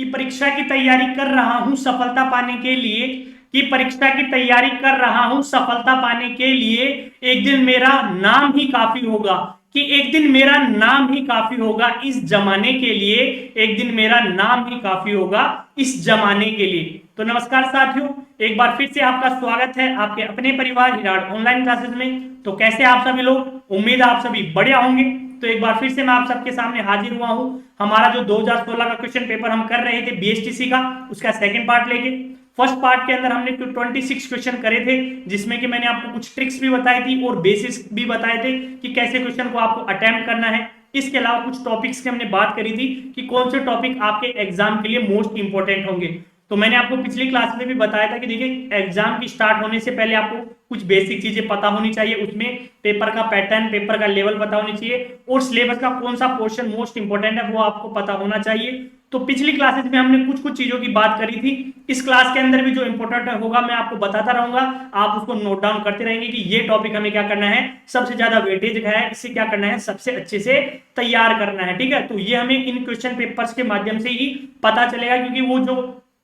कि परीक्षा की तैयारी कर रहा हूं सफलता पाने के लिए, कि परीक्षा की तैयारी कर रहा हूं सफलता पाने के लिए, एक दिन मेरा नाम ही काफी होगा, कि एक दिन मेरा नाम ही काफी होगा इस जमाने के लिए, एक दिन मेरा नाम ही काफी होगा इस जमाने के लिए। तो नमस्कार साथियों, एक बार फिर से आपका स्वागत है आपके अपने परिवार हिराड ऑनलाइन क्लासेस में। तो कैसे आप सभी लोग, उम्मीद आप सभी बढ़िया होंगे। तो एक बार फिर से मैं आप सबके सामने हाजिर हुआ हूं। हमारा जो 2016 का क्वेश्चन पेपर हम कर रहे थे बीएसटीसी का, उसका सेकंड पार्ट लेके। फर्स्ट पार्ट के अंदर हमने 26 क्वेश्चन करे थे, जिसमें कि मैंने आपको कुछ ट्रिक्स भी बताई थी और बेसिस भी बताए थे कि कैसे क्वेश्चन को आपको अटेम्प्ट करना है। इसके अलावा कुछ टॉपिक्स की हमने बात करी थी कि कौन से टॉपिक आपके एग्जाम के लिए मोस्ट इंपॉर्टेंट होंगे। तो मैंने आपको पिछली क्लास में भी बताया था कि देखिए एग्जाम की स्टार्ट होने से पहले आपको कुछ बेसिक चीजें पता होनी चाहिए, उसमें पेपर का पैटर्न, पेपर का लेवल पता होनी चाहिए और सिलेबस का कौन सा पोर्शन मोस्ट इंपॉर्टेंट है वो आपको पता होना चाहिए। तो पिछली क्लासेज में हमने कुछ कुछ चीजों की बात करी थी। इस क्लास के अंदर भी जो इंपॉर्टेंट होगा मैं आपको बताता रहूंगा, आप उसको नोट डाउन करते रहेंगे कि ये टॉपिक हमें क्या करना है, सबसे ज्यादा वेटेज है, इससे क्या करना है, सबसे अच्छे से तैयार करना है। ठीक है, तो ये हमें इन क्वेश्चन पेपर्स के माध्यम से ही पता चलेगा, क्योंकि वो जो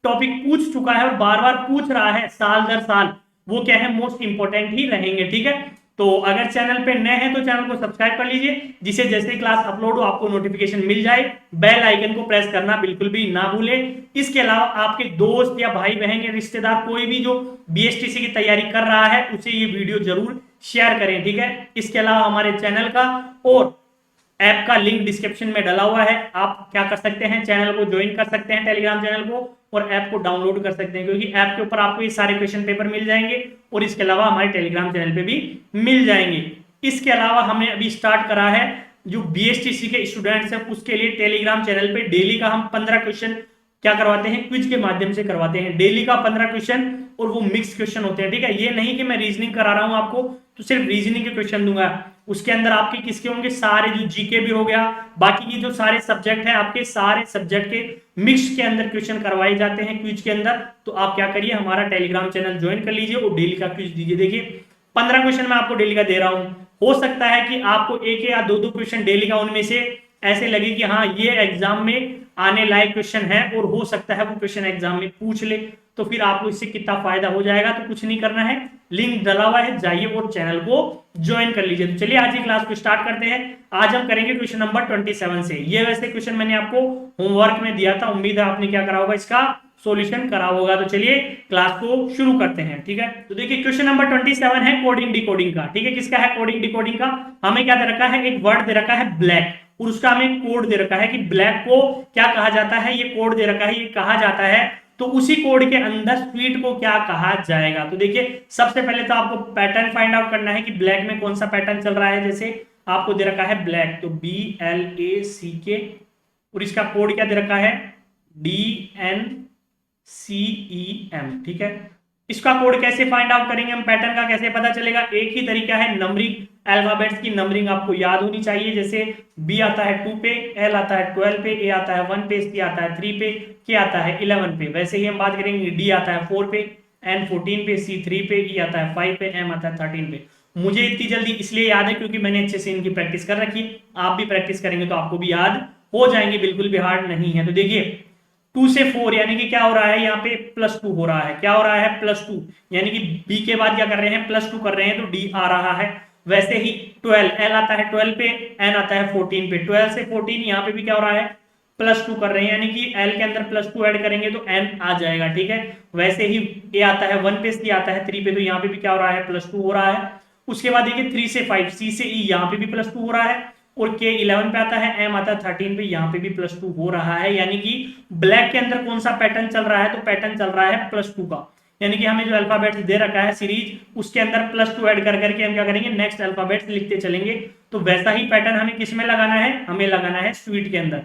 टॉपिक पूछ चुका है और बार बार पूछ रहा है साल दर साल, वो क्या है, मोस्ट इंपॉर्टेंट ही रहेंगे। ठीक है, तो अगर चैनल पे नए हैं तो चैनल को सब्सक्राइब कर लीजिए, जिसे जैसे ही क्लास अपलोड हो आपको नोटिफिकेशन मिल जाए। बेल आइकन को प्रेस करना बिल्कुल भी ना भूलें। इसके अलावा आपके दोस्त या भाई बहन या रिश्तेदार कोई भी जो बीएसटीसी की तैयारी कर रहा है उसे ये वीडियो जरूर शेयर करें। ठीक है, इसके अलावा हमारे चैनल का और ऐप का लिंक डिस्क्रिप्शन में डला हुआ है, आप क्या कर सकते हैं, चैनल को ज्वाइन कर सकते हैं, टेलीग्राम चैनल को, और ऐप को डाउनलोड कर सकते हैं, क्योंकि ऐप के ऊपर आपको ये सारे क्वेश्चन पेपर मिल जाएंगे और इसके अलावा हमारे टेलीग्राम चैनल पे भी मिल जाएंगे। इसके अलावा हमने अभी स्टार्ट करा है जो बीएसटीसी के स्टूडेंट्स हैं उसके लिए टेलीग्राम चैनल पे डेली का हम 15 क्वेश्चन क्या करवाते हैं, क्विज के माध्यम से करवाते हैं। डेली का 15 क्वेश्चन और वो मिक्स क्वेश्चन होते हैं। ठीक है, ये नहीं कि मैं रीजनिंग करा रहा हूं आपको तो सिर्फ रीजनिंग के क्वेश्चन दूंगा, उसके अंदर आपके किसके होंगे, सारे जो जीके भी हो गया, बाकी की जो सारे सब्जेक्ट हैं आपके सारे सब्जेक्ट के मिक्स के अंदर क्वेश्चन करवाए जाते हैं क्विज के अंदर। तो आप क्या करिए, हमारा टेलीग्राम चैनल ज्वाइन कर लीजिए और डेली का क्विज दीजिए। देखिए 15 क्वेश्चन मैं आपको डेली का दे रहा हूं, हो सकता है कि आपको एक या दो क्वेश्चन डेली का उनमें से ऐसे लगे कि हाँ ये एग्जाम में आने लायक क्वेश्चन है और हो सकता है वो क्वेश्चन एग्जाम में पूछ ले, तो फिर आपको इससे कितना फायदा हो जाएगा। तो कुछ नहीं करना है, लिंक डला हुआ है, जाइए और चैनल को ज्वाइन कर लीजिए। तो चलिए आज की क्लास को स्टार्ट करते हैं। आज हम करेंगे क्वेश्चन नंबर 27 से। ये वैसे क्वेश्चन मैंने आपको होमवर्क में दिया था, उम्मीद है आपने क्या करा होगा, इसका सॉल्यूशन करा होगा। तो चलिए क्लास को शुरू करते हैं। ठीक है, तो देखिए क्वेश्चन नंबर 27 है कोडिंग डिकोडिंग का। ठीक है, किसका है, कोडिंग डिकोडिंग का। हमें क्या दे रखा है, एक वर्ड दे रखा है ब्लैक और उसका हमें कोड दे रखा है कि ब्लैक को क्या कहा जाता है, ये कोड दे रखा है, ये कहा जाता है। तो उसी कोड के अंदर स्वीट को क्या कहा जाएगा। तो देखिए सबसे पहले तो आपको पैटर्न फाइंड आउट करना है कि ब्लैक में कौन सा पैटर्न चल रहा है। जैसे आपको दे रखा है ब्लैक, तो BLACK और इसका कोड क्या दे रखा है, DNCEM। ठीक है, इसका कोड कैसे फाइंड आउट करेंगे हम, पैटर्न का कैसे पता चलेगा। एक ही तरीका है, नंबरिंग, अल्फाबेट्स की नंबरिंग आपको याद होनी चाहिए। जैसे B आता है 2 पे, L आता है 12 पे, A आता है 1 पे, C आता है 3 पे, K आता है 11 पे। वैसे ही हम बात करेंगे, D आता है 4 पे, N 14 पे, C 3 पे, E आता है 5 पे, M आता है 13 पे। मुझे इतनी जल्दी इसलिए याद है क्योंकि मैंने अच्छे से इनकी प्रैक्टिस कर रखी है। आप भी प्रैक्टिस करेंगे तो आपको भी याद हो जाएंगे, बिल्कुल भी हार्ड नहीं है। तो देखिए 2 से 4 यानी कि क्या हो रहा है, यहाँ पे +2 हो रहा है। क्या हो रहा है, +2, यानी कि B के बाद क्या कर रहे हैं, +2 कर रहे हैं, तो D आ रहा है। वैसे ही 12, L आता है 12 पे, N आता है 14 पे, 12 से 14 यहाँ पे भी क्या हो रहा है, +2 कर रहे हैं, यानी कि L के अंदर +2 ऐड करेंगे तो N आ जाएगा। ठीक है, वैसे ही A आता है 1 पे, C आता है 3 पे, तो यहाँ पे भी क्या हो रहा है, +2 हो रहा है। उसके बाद देखिए 3 से 5, C से E, यहाँ पे भी +2 हो रहा है, और K 11 पे आता है, M आता है 13 पे, यहाँ पे भी +2 हो रहा है। यानी कि ब्लैक के अंदर कौन सा पैटर्न चल रहा है, तो पैटर्न चल रहा है +2 का। यानी कि हमें जो अल्फाबेट्स दे रखा है सीरीज, उसके अंदर +2 ऐड कर करके हम क्या करेंगे, नेक्स्ट अल्फाबेट्स लिखते चलेंगे। तो वैसा ही पैटर्न हमें किस में लगाना है, हमें लगाना है स्वीट के अंदर।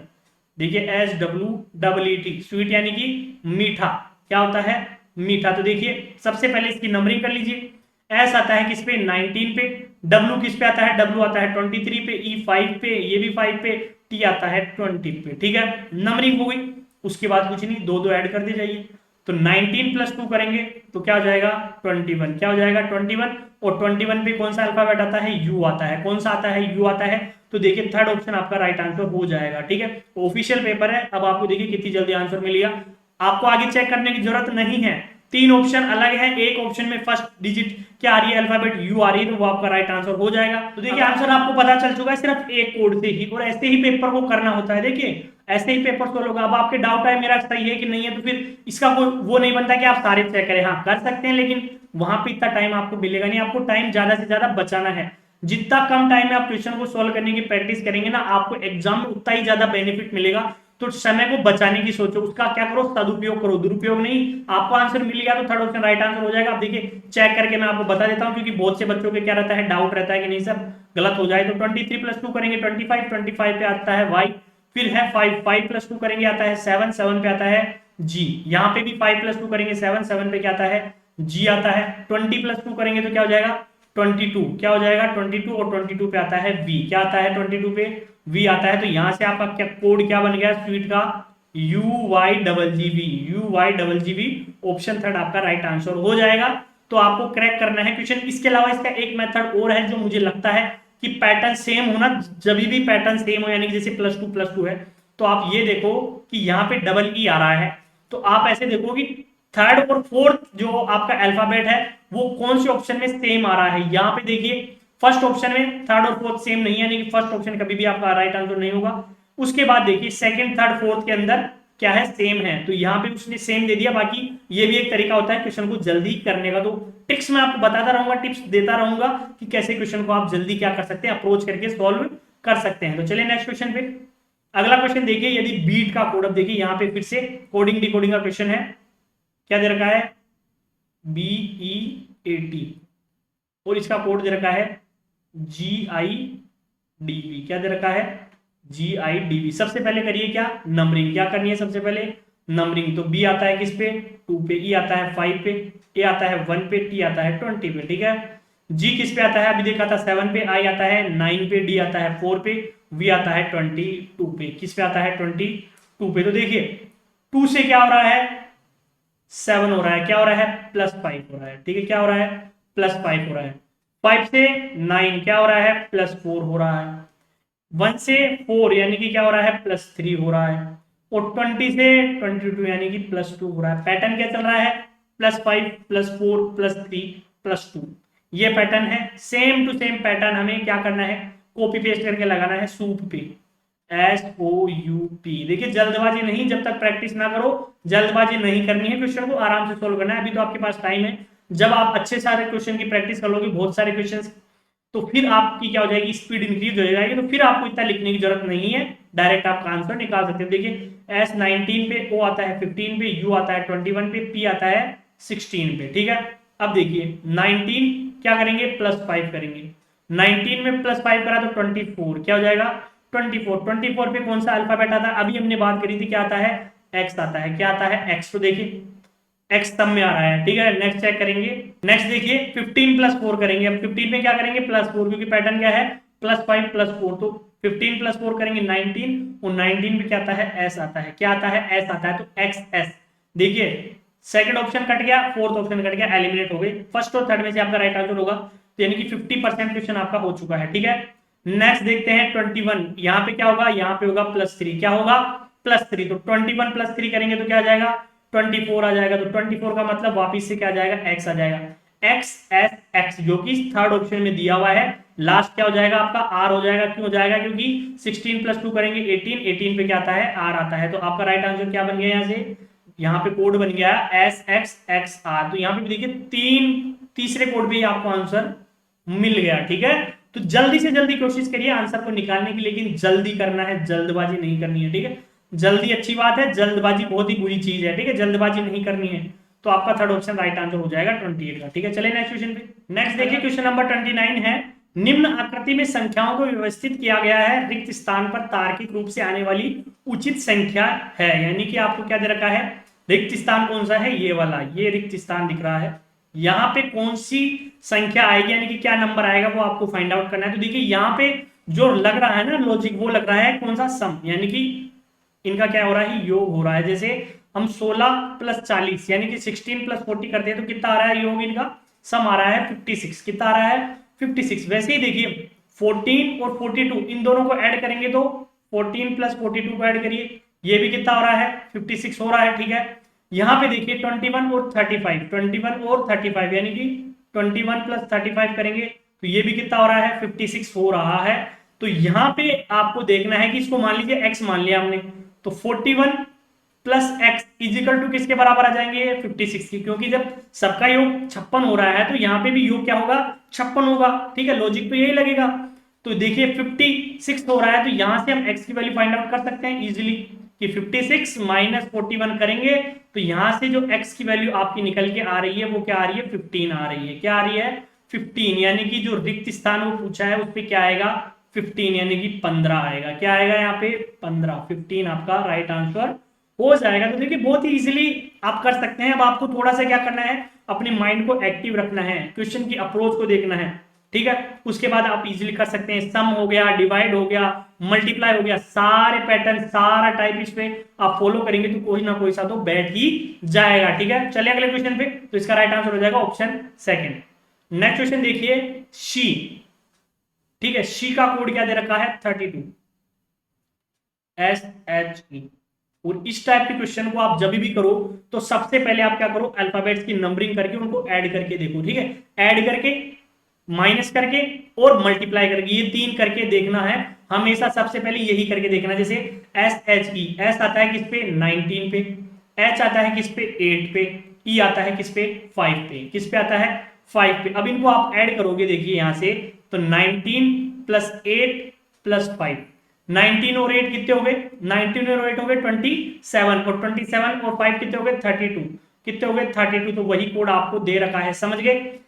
देखिए SWEET, स्वीट यानी कि मीठा। क्या होता है, मीठा। तो देखिए सबसे पहले इसकी नंबरिंग कर लीजिए। S आता है किस पे, 19 पे, W किस पे आता है, W आता है 23 पे, E 5 पे, ये भी 5 पे, T आता है 20 पे। ठीक है, नंबरिंग हो गई। उसके बाद कुछ नहीं, दो ऐड कर दे जाइए। तो 19 + 2 करेंगे तो क्या हो जाएगा, 21। क्या हो जाएगा, 21। और 21 पे कौन सा अल्फाबेट आता है, U आता है। कौन सा आता है, U आता है। तो देखिए थर्ड ऑप्शन आपका राइट आंसर हो जाएगा। ठीक है, ऑफिशियल पेपर है। अब आपको देखिए कितनी जल्दी आंसर मिल गया, आपको आगे चेक करने की जरूरत नहीं है। तीन ऑप्शन अलग है, एक ऑप्शन में फर्स्ट डिजिट क्या आ रही है, अल्फाबेट यू आ रही है, तो वो आपका राइट आंसर हो जाएगा। तो देखिए आंसर आपको पता चल चुका है सिर्फ एक कोड से ही, और ऐसे ही पेपर को करना होता है। देखिए ऐसे ही पेपर सोल्व होगा। अब आपके डाउट है मेरा सही है कि नहीं है, तो फिर इसका कोई वो नहीं बनता कि आप सारे चेक करें। हाँ कर सकते हैं, लेकिन वहां पे इतना टाइम आपको मिलेगा नहीं, आपको टाइम ज्यादा से ज्यादा बचाना है। जितना कम टाइम में आप क्वेश्चन को सोल्व करने की प्रैक्टिस करेंगे ना, आपको एग्जाम में उतना ही ज्यादा बेनिफिट मिलेगा। तो समय को बचाने की सोचो, उसका क्या करो, सदुपयोग करो, दुरुपयोग नहीं। आपको आंसर मिल गया तो थर्ड ऑप्शन राइट आंसर हो जाएगा। आप देखिए चेक करके मैं आपको बता देता हूं, क्योंकि बहुत से बच्चों के क्या रहता है, डाउट रहता है कि नहीं सर गलत हो जाए। तो 23+2 करेंगे 25, 25 पे आता है वाई, फिर है 5, 5+2 करेंगे आता है 7, 7 पे आता है जी। यहाँ पे भी 5+2 करेंगे 7, 7 पे क्या आता है, जी आता है। 20+2 करेंगे तो क्या हो जाएगा, 22, क्या हो जाएगा 22, और 22 पे आता है वी, क्या आता है 22 पे वी आता है। तो यहां से आपका क्या कोड क्या बन गया स्वीट का, UYGGV, UYGGV, ऑप्शन थर्ड आपका राइट आंसर हो जाएगा। तो आपको क्रैक करना है क्वेश्चन। इसके अलावा इसका एक मेथड और है जो मुझे लगता है कि पैटर्न सेम होना, जब भी पैटर्न सेम हो, यानी कि जैसे +2+2 है, तो आप ये देखो कि यहाँ पे डबल ई आ रहा है, तो आप ऐसे देखो कि थर्ड और फोर्थ जो आपका अल्फाबेट है वो कौन से ऑप्शन में सेम आ रहा है। यहाँ पे देखिए फर्स्ट ऑप्शन में थर्ड और फोर्थ सेम नहीं है, यानी कि फर्स्ट ऑप्शन कभी भी आपका राइट आंसर नहीं होगा। उसके बाद देखिए सेकंड थर्ड फोर्थ के अंदर क्या है, सेम है, तो यहाँ पे उसने सेम दे दिया। बाकी ये भी एक तरीका होता है क्वेश्चन को जल्दी करने का। तो टिप्स मैं आपको बताता रहूंगा, टिप्स देता रहूंगा कि कैसे क्वेश्चन को आप जल्दी क्या कर सकते हैं, अप्रोच करके सॉल्व कर सकते हैं। तो चलिए नेक्स्ट क्वेश्चन पे। अगला क्वेश्चन देखिए, यदि बीट का कोड, अब देखिए यहाँ पे फिर से कोडिंग डिकोडिंग का क्वेश्चन है। क्या दे रखा है, BEAT, और इसका कोड दे रखा है GIDB। क्या दे रखा है, GIDB। सबसे पहले करिए क्या, नंबरिंग। क्या करनी है सबसे पहले, नंबरिंग। तो B आता है किस पे, 2 पे, E आता है 5 पे, A आता है 1 पे, T आता है 20 पे। ठीक है, G किस पे आता है, अभी देखा था 7 पे, I आता है 9 पे, D आता है 4 पे, V आता है 22 पे। किस पे आता है, 22 पे। तो देखिए 2 से क्या हो रहा है, 7 हो रहा है, क्या हो रहा है, +5 हो रहा है। ठीक है, क्या हो रहा है, +5 हो रहा है। 5 से 9 क्या हो रहा है, +4 हो रहा है। 1 से 4 यानी कि क्या हो रहा है, +3 हो रहा है। और 20 से 22 यानी कि +2 हो रहा है। पैटर्न क्या चल रहा है, +5 +4 +3 +2, ये पैटर्न है। सेम टू सेम पैटर्न हमें क्या करना है, कॉपी पेस्ट करके लगाना है सूप पे, SOUP। देखिए जल्दबाजी नहीं, जब तक प्रैक्टिस ना करो जल्दबाजी नहीं करनी है, क्वेश्चन को आराम से सोल्व करना है। अभी तो आपके पास टाइम है, जब आप अच्छे सारे क्वेश्चन की प्रैक्टिस कर लोगे, बहुत सारे क्वेश्चन, तो फिर आपकी क्या हो जाएगी, स्पीड इंक्रीज हो जाएगी। तो फिर आपको इतना लिखने की जरूरत नहीं है, डायरेक्ट आपका आंसर निकाल सकते हैं। देखिए S19 पे, O आता है 15 पे, U आता है 21 पे, P आता है 16 पे। ठीक है, अब देखिए 19 क्या करेंगे, +5 करेंगे। 19 में +5 करा तो 24, क्या हो जाएगा 24 पे कौन सा अल्फाबेट आता है, अभी हमने बात करी थी, क्या आता है, X आता है। क्या आता है, X। तो देखिए एक्स तब में आ रहा है। ठीक है, नेक्स्ट चेक करेंगे। नेक्स्ट देखिए 15+4 करेंगे। अब 15 में क्या करेंगे, +4, क्योंकि पैटर्न क्या है, +5 +4, तो 15+4 करेंगे 19, और 19 में क्या आता है, S आता है। क्या आता है, S आता है, तो XS। देखिए सेकंड ऑप्शन कट गया, फोर्थ ऑप्शन कट गया, एलिमिनेट हो गए। फर्स्ट और थर्ड में से आपका राइट आंसर होगा, तो यानी कि 50% क्वेश्चन आपका हो चुका है। ठीक है, नेक्स्ट देखते हैं 21। यहाँ पे क्या होगा, यहाँ पे होगा +3, क्या होगा, +3। तो 21 +3 करेंगे तो क्या आ जाएगा, 24 आ जाएगा। तो 24 का मतलब वापिस से क्या आ जाएगा, X आ जाएगा, XSX, जो कि थर्ड ऑप्शन में दिया हुआ है। लास्ट क्या हो जाएगा आपका, R हो जाएगा। क्यों हो जाएगा, क्योंकि 16+2 करेंगे 18, 18 पे क्या आता है, R आता है। तो आपका राइट आंसर क्या बन गया, यहाँ से यहाँ पे कोड बन गया SXXR। तो यहाँ पे देखिए तीसरे कोड पे आपको आंसर मिल गया। ठीक है, तो जल्दी से जल्दी कोशिश करिए आंसर को निकालने की, लेकिन जल्दी करना है, जल्दबाजी नहीं करनी है। ठीक है, जल्दी अच्छी बात है, जल्दबाजी बहुत ही बुरी चीज है। ठीक है, जल्दबाजी नहीं करनी है। तो आपका थर्ड ऑप्शन राइट आंसर हो जाएगा 28 का। ठीक है, चलिए नेक्स्ट क्वेश्चन पे। नेक्स्ट देखिए क्वेश्चन नंबर 29 है, निम्न आकृति में संख्याओं को व्यवस्थित किया गया है, रिक्त स्थान पर तार्किक रूप से आने वाली उचित संख्या है। यानी कि आपको क्या दे रखा है, रिक्त स्थान कौन सा है, ये वाला, ये रिक्त स्थान दिख रहा है। यहाँ पे कौन सी संख्या आएगी, यानी कि क्या नंबर आएगा, वो आपको फाइंड आउट करना है। तो देखिए यहाँ पे जो लग रहा है ना लॉजिक, वो लग रहा है कौन सा, सम, यानी कि इनका क्या हो रहा है, योग हो रहा है। जैसे हम 16 + 40 यानी कि 16 + 40 करते हैं, तो कितना आ रहा है योग, इनका सम आ रहा है 56। कितना आ रहा है, 56। वैसे ही देखिए 14 और 42 इन दोनों को ऐड करेंगे तो 14 प्लस 42 को ऐड करिए, ये भी कितना हो रहा है 56 हो रहा है, ठीक है। यहाँ पे देखिए 21 और 35, 21 और 35 यानी कि 21 प्लस 35 करेंगे तो ये भी कितना हो रहा है 56 हो रहा है। तो यहाँ पे आपको देखना है कि इसको मान लीजिए x मान लिया हमने, तो 41 प्लस एक्स इजिकल टू किसके बराबर आ जाएंगे 56 की, क्योंकि जब सबका योग 56 हो रहा है तो यहाँ पे भी योग क्या होगा 56 होगा, ठीक है, लॉजिक तो यही लगेगा। तो देखिए 56 हो रहा है तो यहां से हम x की वैल्यू फाइंड आउट कर सकते हैं इजीली कि 56 माइनस 41 करेंगे तो यहां से जो x की वैल्यू आपकी निकल के आ रही है वो क्या आ रही है 15 आ रही है, क्या आ रही है 15, यानी कि जो रिक्त स्थान वो पूछा है उस पर क्या आएगा 15 यानी कि 15 आएगा, क्या आएगा यहाँ पे 15, 15 आपका राइट आंसर हो जाएगा। तो देखिए बहुत ही इजीली आप कर सकते हैं। अब आपको थोड़ा सा क्या करना है अपने माइंड को एक्टिव रखना है, क्वेश्चन की अप्रोच को देखना है, ठीक है, उसके बाद आप इजीली कर सकते हैं। सम हो गया, डिवाइड हो गया, मल्टीप्लाई हो गया, सारे पैटर्न सारा टाइप इस पे आप फॉलो करेंगे तो कोई ना कोई सा तो बैठ ही जाएगा, ठीक है। चलिए अगले क्वेश्चन पे, तो इसका राइट आंसर हो जाएगा ऑप्शन सेकंड। नेक्स्ट क्वेश्चन देखिए शी, ठीक है, शी का कोड क्या दे रखा है 32 SHE। और इस टाइप के क्वेश्चन को आप जब भी करो तो सबसे पहले आप क्या करो अल्फाबेट्स की नंबरिंग करके उनको ऐड करके देखो, ठीक है, ऐड करके माइनस करके और मल्टीप्लाई करके, ये 3 करके देखना है हमेशा, सबसे पहले यही करके देखना। जैसे SHE, S आता है किस पे 19 पे, H आता है किस पे 8 पे, E आता है किस पे 5 पे, किस पे आता है 5 पे। अब इनको आप ऐड करोगे देखिए यहां से तो 19 प्लस 8 प्लस 5, 19 और 8 कितने हो गए 19 और 8 हो गए 27 और 27 और 5 कितने हो गए 32, कितने हो गए 32। तो वही कोड आपको दे रखा है, समझ गए।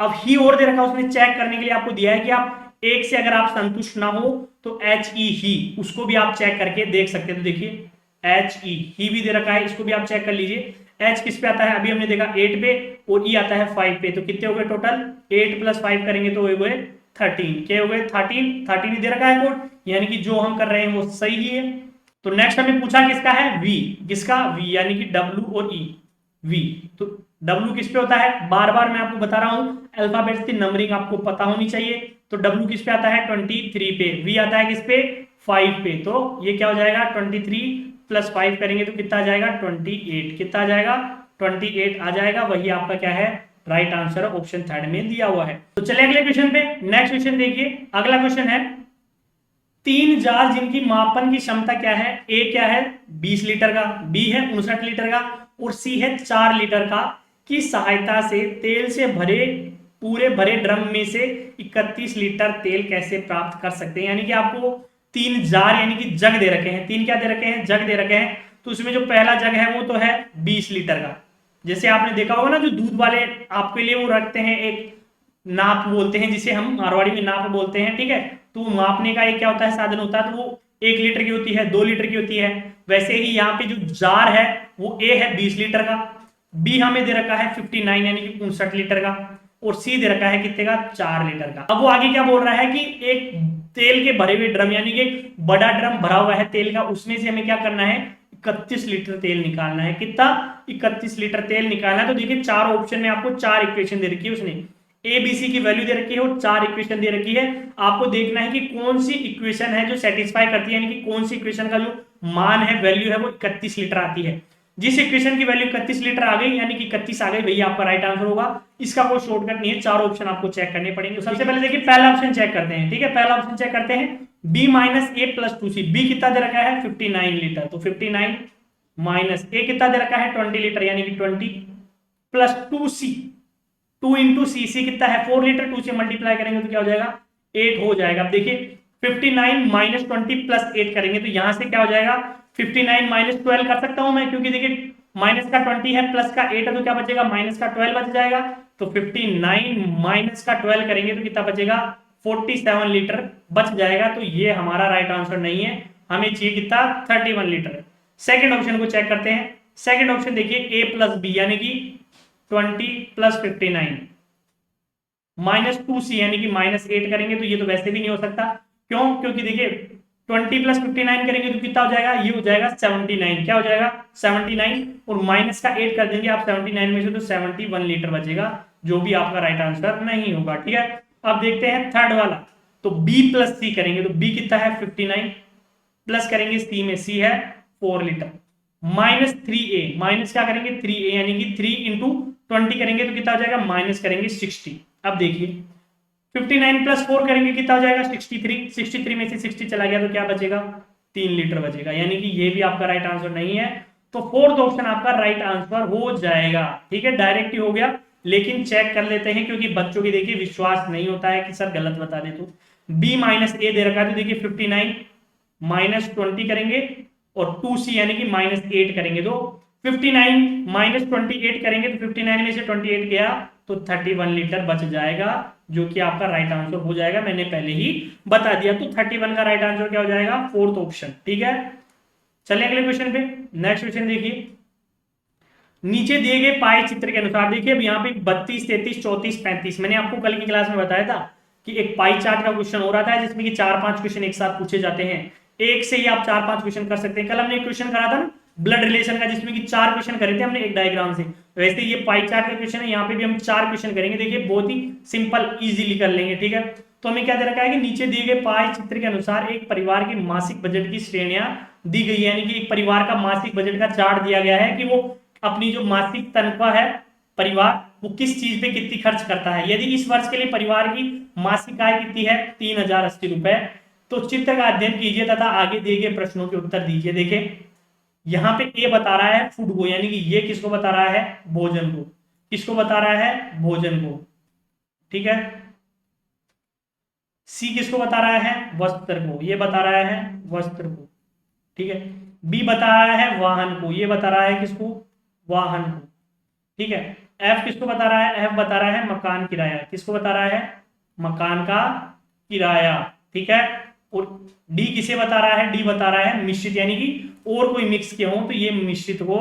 अब ही और दे रखा है, उसने चेक करने के लिए आपको दिया है कि आप एक से अगर आप संतुष्ट ना हो तो HE ही, उसको भी आप चेक करके देख सकते हैं। तो देखिए HE ही भी दे रखा है, इसको भी आप चेक कर लीजिए। H किस पे आता है अभी हमने देखा 8 पे और E आता है 5 पे, तो कितने हो गए टोटल 8 प्लस 5 करेंगे तो हो गए 13, क्या हो गए 13 ही दे रखा है कोड, यानी कि जो हम कर रहे हैं वो सही ही है। तो नेक्स्ट हमें पूछा किसका है V, किसका V यानी कि W और E, V। तो W किस पे होता है, बार बार मैं आपको बता रहा हूं अल्फाबेट्स की नंबरिंग आपको पता होनी चाहिए। तो W किस पे आता है 23 पे, V आता है किस पे 5 पे, तो ये क्या हो जाएगा 23 प्लस 5 करेंगे तो कितना आ जाएगा 28, कितना आ जाएगा 28 आ जाएगा, वही आपका क्या है राइट आंसर ऑप्शन थर्ड में दिया हुआ है। तो चलिए अगले क्वेश्चन पे, नेक्स्ट क्वेश्चन देखिए, अगला क्वेश्चन है 3 जार जिनकी मापन की क्षमता क्या है, ए क्या है 20 लीटर का, बी है 59 लीटर का और सी है 4 लीटर का, की सहायता से तेल से भरे पूरे भरे ड्रम में से 31 लीटर तेल कैसे प्राप्त कर सकते हैं। यानी कि आपको 3 जार यानी कि जग दे रखे हैं, 3 क्या दे रखे हैं जग दे रखे हैं। तो उसमें जो पहला जग है वो तो है 20 लीटर का, जैसे आपने देखा होगा ना जो दूध वाले आपके लिए वो रखते हैं एक नाप बोलते हैं जिसे हम मारवाड़ी में नाप बोलते हैं, ठीक है। तो मापने का एक क्या होता है साधन होता है, तो वो 1 लीटर की होती है 2 लीटर की होती है। वैसे ही यहाँ पे जो जार है वो ए है 20 लीटर का, बी हमें दे रखा है 59 यानी कि 59 लीटर का और सी दे रखा है कितने का 4 लीटर का। अब वो आगे क्या बोल रहा है कि एक तेल के भरे हुए ड्रम यानी कि एक बड़ा ड्रम भरा हुआ है तेल का, उसमें से हमें क्या करना है 31 लीटर तेल निकालना है, कितना 31 लीटर तेल निकालना है। तो देखिए 4 ऑप्शन में आपको 4 इक्वेशन दे रखी है, उसने ए बी सी की वैल्यू दे रखी है और 4 इक्वेशन दे रखी है। आपको देखना है कि कौन सी इक्वेशन है जो सेटिस्फाई करती है, यानी कि कौन सी इक्वेशन का जो मान है वैल्यू है वो 31 लीटर आती है। जिस इक्वेशन की वैल्यू 31 लीटर आ गई यानी कि 31 आ गई वही आपका राइट आंसर होगा। इसका कोई शॉर्टकट नहीं है, 4 ऑप्शन आपको चेक करने पड़ेंगे। तो सबसे पहले देखिए पहला ऑप्शन चेक करते हैं, ठीक है, पहला ऑप्शन चेक करते हैं बी माइनस ए प्लस 2सी। बी कितना दे रखा है 59 लीटर, तो 59 माइनस ए कितना दे रखा है 20 लीटर यानी कि 20 प्लस 2सी, 2 इंटू सी, सी कितना है 4 लीटर, 2 से मल्टीप्लाई करेंगे तो क्या हो जाएगा 8 हो जाएगा। अब देखिए 59 माइनस 20 प्लस 8 करेंगे तो यहां से क्या हो जाएगा 59 माइनस 12 कर सकता हूं मैं, क्योंकि देखिए माइनस का 20 है प्लस का 8 है तो क्या बचेगा माइनस का 12 बच जाएगा। तो 59 माइनस का 12 करेंगे तो कितना बचेगा 47 लीटर बच जाएगा। तो ये हमारा राइट आंसर नहीं है, हमें चाहिए कितना 31 लीटर। सेकेंड ऑप्शन को चेक करते हैं। सेकेंड ऑप्शन देखिए ए प्लस बी यानी कि 20 प्लस 59 माइनस 2सी यानी कि माइनस 8 करेंगे तो ये तो वैसे भी नहीं हो सकता। क्यों, क्योंकि देखिए 20 प्लस 59 करेंगे तो कितना हो जाएगा, ये हो जाएगा 79, क्या हो जाएगा 79 और माइनस का 8 कर देंगे आप 79 में से तो 71 लीटर बचेगा, जो भी आपका राइट आंसर नहीं होगा, ठीक है। अब देखते हैं थर्ड वाला। तो बी प्लस सी करेंगे, तो बी कितना है 59, प्लस करेंगे सी में, सी है 4 लीटर, माइनस 3a, माइनस क्या करेंगे 3a, यानी कि 3 इंटू 20 करेंगे तो कितना हो जाएगा, माइनस करेंगे 60। अब देखिए 59 प्लस 4 करेंगे कितना हो जाएगा 63, 63 में से 60 चला गया तो क्या बचेगा 3 लीटर बचेगा, यानी कि ये भी आपका राइट आंसर नहीं है। तो फोर्थ ऑप्शन आपका राइट आंसर हो जाएगा। ठीक है, डायरेक्ट ही हो गया, लेकिन चेक कर लेते हैं क्योंकि बच्चों की देखिए विश्वास नहीं होता है कि सर गलत बता दे। तो बी माइनस ए दे रखा है, तो देखिए 59 माइनस 20 करेंगे और 2c यानी कि माइनस 8 करेंगे, तो 59 माइनस 28 करेंगे तो 59 में से 28 गया तो 31 लीटर बच जाएगा, जो कि आपका राइट आंसर हो जाएगा, मैंने पहले ही बता दिया। तो 31 का राइट आंसर क्या हो जाएगा, फोर्थ ऑप्शन। ठीक है, चलिए अगले क्वेश्चन पे। नेक्स्ट क्वेश्चन देखिए, नीचे दिए गए पाई चित्र के अनुसार, देखिए अब यहाँ पे 32, 33, 34, 35, मैंने आपको कल की क्लास में बताया था कि एक पाई चार्ट का क्वेश्चन हो रहा था जिसमें कि 4-5 क्वेश्चन एक साथ पूछे जाते हैं, एक से ही आप 4-5 क्वेश्चन कर सकते हैं। कल हमने एक क्वेश्चन करा था ना ब्लड रिलेशन का, जिसमें कि 4 क्वेश्चन करे थे हमने एक डायग्राम से, वैसे ये पाई चार्ट का क्वेश्चन है, यहाँ पे भी हम 4 क्वेश्चन करेंगे। देखिए बहुत ही सिंपल इजीली कर लेंगे। ठीक है, तो हमें क्या दे रखा है कि नीचे दिए गए पाई चित्र के अनुसार एक परिवार के मासिक बजट की श्रेणियां दी गई है, यानी कि एक परिवार का मासिक बजट का चार्ट दिया गया है कि वो अपनी जो मासिक तनख्वाह है परिवार वो किस चीज पे कितनी खर्च करता है। यदि इस वर्ष के लिए परिवार की मासिक आय कितनी है 3080 रुपए, तो चित्र का अध्ययन कीजिए तथा आगे दिए गए प्रश्नों के उत्तर दीजिए। देखें यहाँ पे ए बता रहा है फूड को, यानी कि ये किसको बता रहा है, भोजन को, किसको बता रहा है, भोजन को। ठीक है, सी किसको बता रहा है, वस्त्र को, ये बता रहा है वस्त्र को। ठीक है, बी बता रहा है वाहन को, ये बता रहा है किसको, वाहन को। ठीक है, एफ किसको बता रहा है, एफ बता रहा है मकान किराया, किसको बता रहा है, मकान का किराया। ठीक है, और डी किसे बता रहा है, डी बता रहा है मिश्रित, यानी कि और कोई मिक्स के हो तो ये मिश्रित को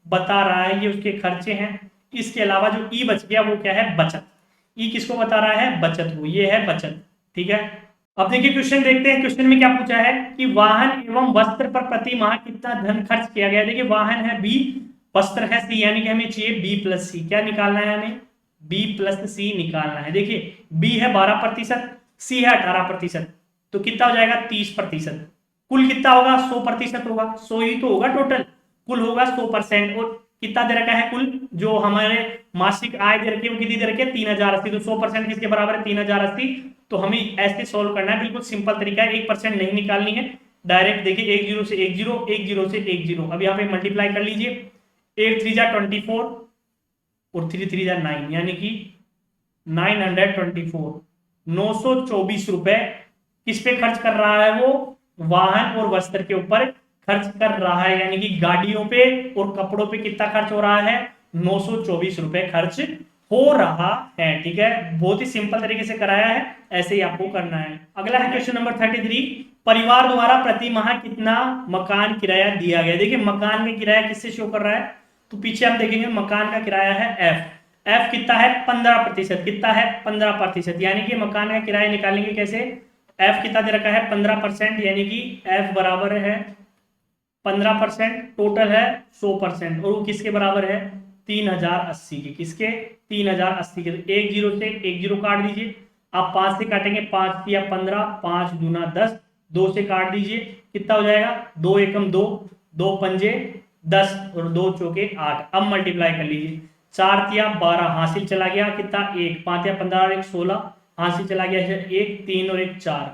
बता रहा है, ये उसके खर्चे हैं। इसके अलावा जो ई बच गया वो क्या है, बचत। ई किसको बता रहा है, बचत को, ये है बचत। ठीक है, अब देखिए क्वेश्चन देखते हैं, क्वेश्चन में क्या पूछा है कि वाहन एवं वस्त्र पर प्रति माह कितना धन खर्च किया गया है। देखिए वाहन है बी, वस्त्र है सी, यानी कि हमें चाहिए बी प्लस सी। क्या निकालना है हमें, बी प्लस सी निकालना है। देखिए बी है 12%, सी है 18%, तो कितना हो जाएगा 30%। कुल कितना होगा 100% होगा, 100 ही तो होगा टोटल, कुल होगा 100%। और कितना दे रखा है कुल जो हमारे मासिक आय दे रखी है वो कितनी दे रखी है 3080, तो 100% किसके बराबर है 3080। तो हमें ऐसे सोल्व करना है, बिल्कुल सिंपल तरीका है, 1% नहीं निकालनी है डायरेक्ट। देखिए 10 से 10, 10 से 10, अब यहाँ पे मल्टीप्लाई कर लीजिए, 8 3 जा 24 और 3 3 जा 9, यानी कि 924, 924 रुपए किस पे खर्च कर रहा है वो, वाहन और वस्त्र के ऊपर खर्च कर रहा है, यानी कि गाड़ियों पे और कपड़ों पे कितना खर्च हो रहा है 924 रुपए खर्च हो रहा है। ठीक है, बहुत ही सिंपल तरीके से कराया है, ऐसे ही आपको करना है। अगला है क्वेश्चन नंबर 33, परिवार द्वारा प्रति माह कितना मकान किराया दिया गया। देखिए मकान का किराया किससे शो कर रहा है, तो पीछे हम देखेंगे मकान का किराया है एफ, एफ कितना है 15%, कितना है 15%, यानी कि मकान का किराया निकालेंगे कैसे, एफ कितना दे रखा है 15%, यानी कि एफ बराबर है 15%, टोटल है 100%, और वो किसके बराबर है 3080 के, किसके 3080 के। तो 1 0 से 1 0 काट दीजिए, आप 5 से काटेंगे, 5 या 15, 5 दूना 10, 2 से काट दीजिए, कितना हो जाएगा 2 एकम 2, 2 पंजे 10 और 2 चौके 8। अब मल्टीप्लाई कर लीजिए, 4 तिया 12 हासिल चला गया, कितना 1, 5 या 15 और 1 16 हासिल चला गया, 1 3 और 1 4,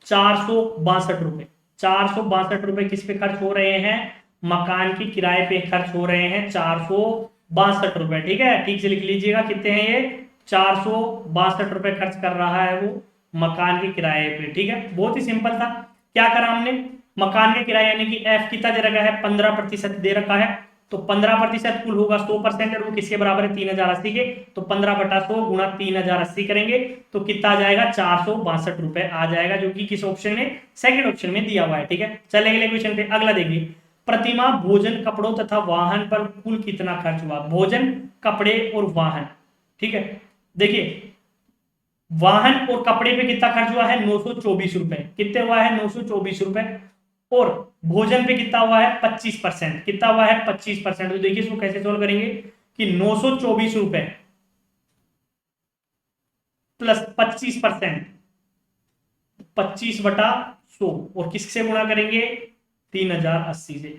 462 रुपए। 462 रुपए किस पे खर्च हो रहे हैं, मकान के किराए पे खर्च हो रहे हैं 462 रुपए। ठीक है, ठीक से लिख लीजिएगा, कितने हैं ये 462 रुपए खर्च कर रहा है वो मकान के किराए पे। ठीक है, बहुत ही सिंपल था। क्या करा हमने, मकान के किराया यानी कि एफ कितना दे रखा है 15% दे रखा है, तो 15% कुल होगा 100%, और वो किसके बराबर है 3080 के, तो 15/100 गुणा 3080 करेंगे तो कितना आ जाएगा 462 रुपए आ जाएगा, जो कि किस ऑप्शन में, सेकंड ऑप्शन में दिया हुआ है। ठीक है, चले अगले क्वेश्चन पे। अगला देखिए, प्रतिमा भोजन कपड़ों तथा वाहन पर कुल कितना खर्च हुआ, भोजन कपड़े और वाहन। ठीक है, देखिए वाहन और कपड़े पे कितना खर्च हुआ है 924 रुपए, कितने हुआ है 924 रुपए, और भोजन पे कितना हुआ है 25%, कितना हुआ है 25%। तो देखिए इसको कैसे सोल्व करेंगे कि 924 रुपए प्लस 25%, 25/100 और किससे गुणा करेंगे 3080 से।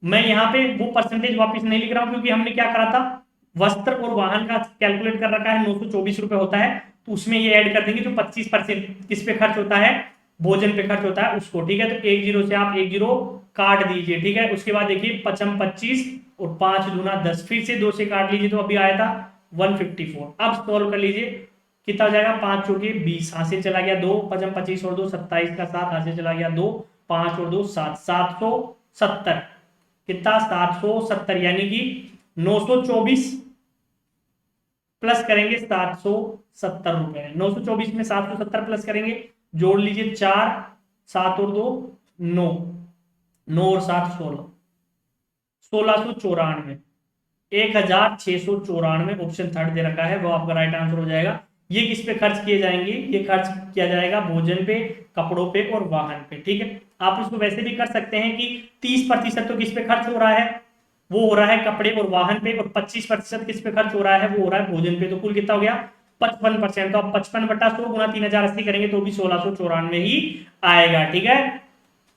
मैं यहाँ पे वो परसेंटेज वापस नहीं लिख रहा हूँ क्योंकि हमने क्या करा था, वस्त्र और वाहन का कैलकुलेट कर रखा है, 924 रुपए होता है, तो उसमें ये ऐड कर देंगे जो 25% किस पे खर्च होता है, भोजन पे खर्च होता है उसको। ठीक है, तो 10 से आप 10 काट दीजिए। ठीक है, उसके बाद देखिए 55 25 और 5 दूना 10, फिर से 2 से काट लीजिए तो अभी आया था 154। अब सॉल्व कर लीजिए, कितना हो जाएगा, 5 चौके 20, हासिल चला गया 2, 55 25 और 2 27 का 7, हासिल चला गया 2, 5 और 2 7, 770। कितना 770, यानी कि 924 प्लस करेंगे 770 रुपए। 924 में 770 प्लस करेंगे, जोड़ लीजिए 4, 7 और 2 9, 9 और 7 16, 1694, 1694 ऑप्शन थर्ड दे रखा है, वो आपका राइट आंसर हो जाएगा। ये किस पे खर्च किए जाएंगे, ये खर्च किया जाएगा भोजन पे, कपड़ों पे और वाहन पे। ठीक है, आप इसको वैसे भी कर सकते हैं कि 30% तो किस पे खर्च हो रहा है, वो हो रहा है कपड़े और वाहन पे, और 25% किस पे खर्च हो रहा है, वो हो रहा है भोजन पे। तो कुल कितना हो गया 55%। तो आप 55/100 गुणा 3080 करेंगे तो भी 1694 ही आएगा। ठीक है,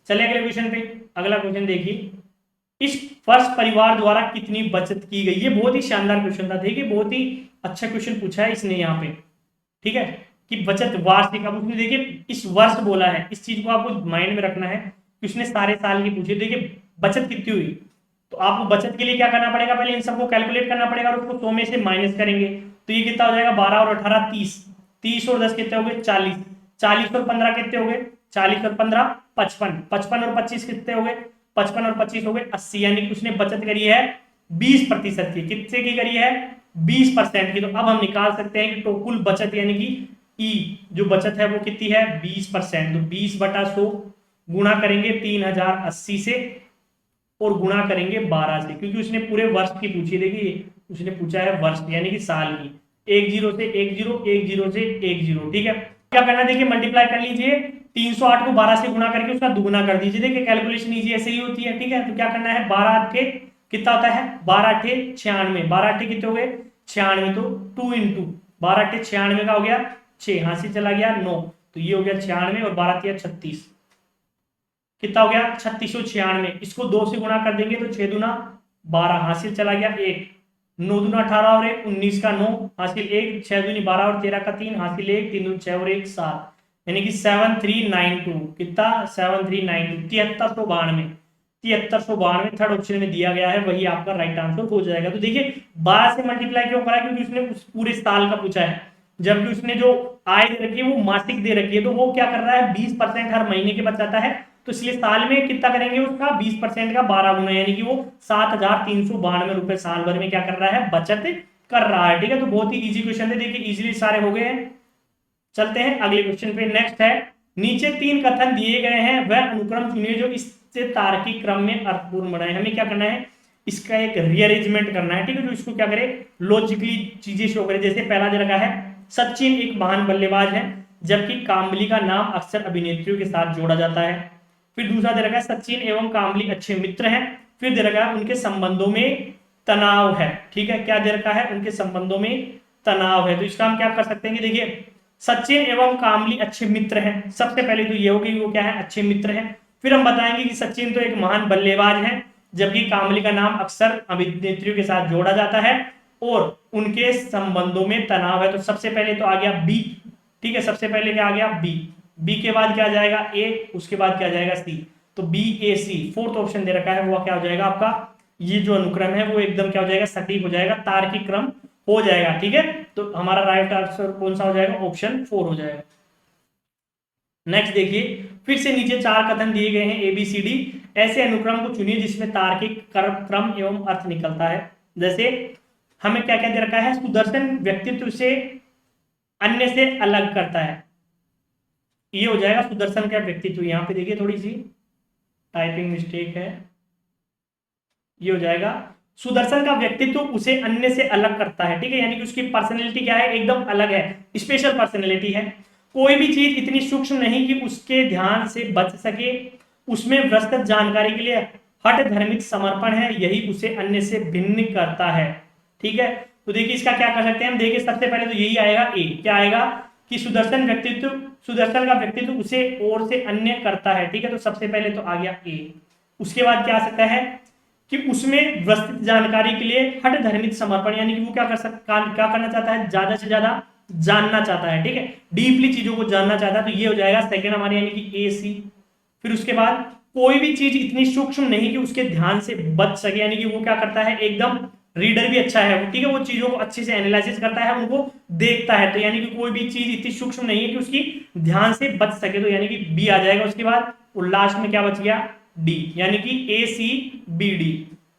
चलिए अगले क्वेश्चन पे। अगला क्वेश्चन देखिए, इस वर्ष परिवार द्वारा कितनी बचत की गई। ये बहुत ही शानदार क्वेश्चन था, देखिए बहुत ही अच्छा क्वेश्चन पूछा है इसने यहाँ पे। ठीक है, कि बचत वार्षिक, अब उसने देखिए इस वर्ष बोला है, इस चीज को आपको माइंड में रखना है कि उसने सारे साल की पूछी। देखिए बचत कितनी हुई, तो आपको बचत के लिए क्या करना पड़ेगा, पहले इन सबको कैलकुलेट करना पड़ेगा और उसको 100 में से माइनस करेंगे। तो ये कितना हो जाएगा, 12 और 18 30, 30 और 10 कितने हो गए 40, 40 और 15 कितने हो गए 40 और 15 55, 55 और 25 कितने हो गए 55 और 25 हो गए 80, यानी कि उसने बचत करी है 20% की। कितने की करी है 20% की। तो अब हम निकाल सकते हैं कि कुल बचत यानी कि ई जो बचत है वो कितनी है 20%। तो 20/100 गुणा करेंगे 3080 से और गुणा करेंगे 12 से, क्योंकि उसने पूरे वर्ष की पूछी। देखिए उसने पूछा है वर्ष यानी कि साल की। 10 से 10, 10 से 10। ठीक है, क्या करना, देखिए मल्टीप्लाई कर लीजिए, 308 को 12 से गुणा करके उसका दुगुना कर दीजिए। देखिए कैलकुलेशन इजी ऐसे ही होती है। ठीक है, तो क्या करना है 12 8 कितना होता है 12 8 96, 12 8 कितने हो गए 96, तो 2 इंटू 12 8 96 का हो गया 6, हासिल चला गया 9, तो ये हो गया 96 और 12 3 36, कितना हो गया 3696। इसको 2 से गुणा कर देंगे तो 6 दूना 12, हासिल चला गया 1, 9 दूना 18 और 1 19 का 9, हासिल 1, 6 दूनी 12 और 13 का 3, हासिल 1, 3 दूनी 6 और 1 7, यानी कि 7392। कितना 7392, 7392, 7392 थर्ड ऑप्शन में दिया गया है, वही आपका राइट आंसर हो जाएगा। तो देखिए 12 से मल्टीप्लाई क्यों करा, क्योंकि उसने उस पूरे साल का पूछा है, जबकि उसने जो आय दे रखी है वो मासिक दे रखी है। तो वो क्या कर रहा है 20% हर महीने के बचाता है, तो इसलिए साल में कितना करेंगे उसका 20% का 12 गुना, यानी कि वो 7392 रुपए साल भर में क्या कर रहा है बचत कर रहा है। ठीक है, तो बहुत ही इजी क्वेश्चन है, देखिए इजीली सारे हो गए हैं। चलते हैं अगले क्वेश्चन पे। नेक्स्ट है, नीचे 3 कथन दिए गए हैं, वह अनुक्रम चुनिए जो इससे तार्किक क्रम में अर्थपूर्ण बनाए। हमें क्या करना है, इसका एक रीअरेंजमेंट करना है। ठीक है, तो इसको क्या करें लॉजिकली चीजें शो करें। जैसे पहला दे रखा है सचिन एक महान बल्लेबाज है, जबकि काम्बली का नाम अक्सर अभिनेत्रियों के साथ जोड़ा जाता है। फिर दूसरा दे रखा है सचिन एवं काम्बली अच्छे मित्र हैं। फिर दे रखा है उनके संबंधों में तनाव है। ठीक है, क्या दे रखा है उनके संबंधों में तनाव है। तो इसका हम क्या कर सकते हैं कि देखिए सचिन एवं काम्बली अच्छे मित्र हैं, सबसे पहले तो ये होगी वो क्या है अच्छे मित्र हैं। फिर हम बताएंगे कि सचिन तो एक महान बल्लेबाज है, जबकि काम्बली का नाम अक्सर अभिनेत्रियों के साथ जोड़ा जाता है और उनके संबंधों में तनाव है। तो सबसे पहले तो आ गया बी। ठीक है, सबसे पहले क्या आ गया बी, बी के बाद क्या आ जाएगा ए, उसके बाद क्या आ जाएगा सी। तो बी ए सी फोर्थ ऑप्शन दे रखा है, वो क्या हो जाएगा आपका ये जो अनुक्रम है वो एकदम क्या हो जाएगा सटीक हो जाएगा, तार्किक क्रम हो जाएगा। ठीक है, तो हमारा राइट आंसर कौन सा हो जाएगा ऑप्शन 4 हो जाएगा। नेक्स्ट देखिए, फिर से नीचे 4 कथन दिए गए हैं ABCD, ऐसे अनुक्रम को चुनिए जिसमें तार्किक क्रम एवं अर्थ निकलता है। जैसे हमें क्या क्या दे रखा है, सुदर्शन व्यक्तित्व से अन्य से अलग करता है, ये हो जाएगा सुदर्शन का व्यक्तित्व। यहाँ पे देखिए थोड़ी सी टाइपिंग मिस्टेक है, ये हो जाएगा सुदर्शन का व्यक्तित्व उसे अन्य से अलग करता है। ठीक है, यानी कि उसकी पर्सनैलिटी क्या है एकदम अलग है, स्पेशल पर्सनैलिटी है। कोई भी चीज इतनी सूक्ष्म नहीं कि उसके ध्यान से बच सके, उसमें विस्तृत जानकारी के लिए हठ धर्मिक समर्पण है, यही उसे अन्य से भिन्न करता है। ठीक है, तो देखिए इसका क्या कर सकते हैं हम, देखिए सबसे पहले तो यही आएगा ए, क्या आएगा कि सुदर्शन का व्यक्तित्व उसे और से अन्य करता है, ठीक है। तो सबसे पहले तो आ गया ए। उसके बाद क्या आ सकता है कि उसमें विस्तृत जानकारी के लिए हठ धर्मित समर्पण, यानी कि वो क्या करना चाहता है, ज्यादा से ज्यादा जानना चाहता है, ठीक है, डीपली चीजों को जानना चाहता है। तो ये हो जाएगा सेकंड हमारे, यानी कि ए सी। फिर उसके बाद कोई भी चीज इतनी सूक्ष्म नहीं कि उसके ध्यान से बच सके, यानी कि वो क्या करता है, एकदम रीडर भी अच्छा है वो, ठीक है, वो चीजों को अच्छे से एनालिसिस करता है, उनको देखता है। तो यानी कि कोई भी चीज इतनी सूक्ष्म नहीं है कि उसकी ध्यान से बच सके, तो यानी कि बी आ जाएगा। उसके बाद और लास्ट में क्या बच गया, डी, यानी कि ए सी बी डी।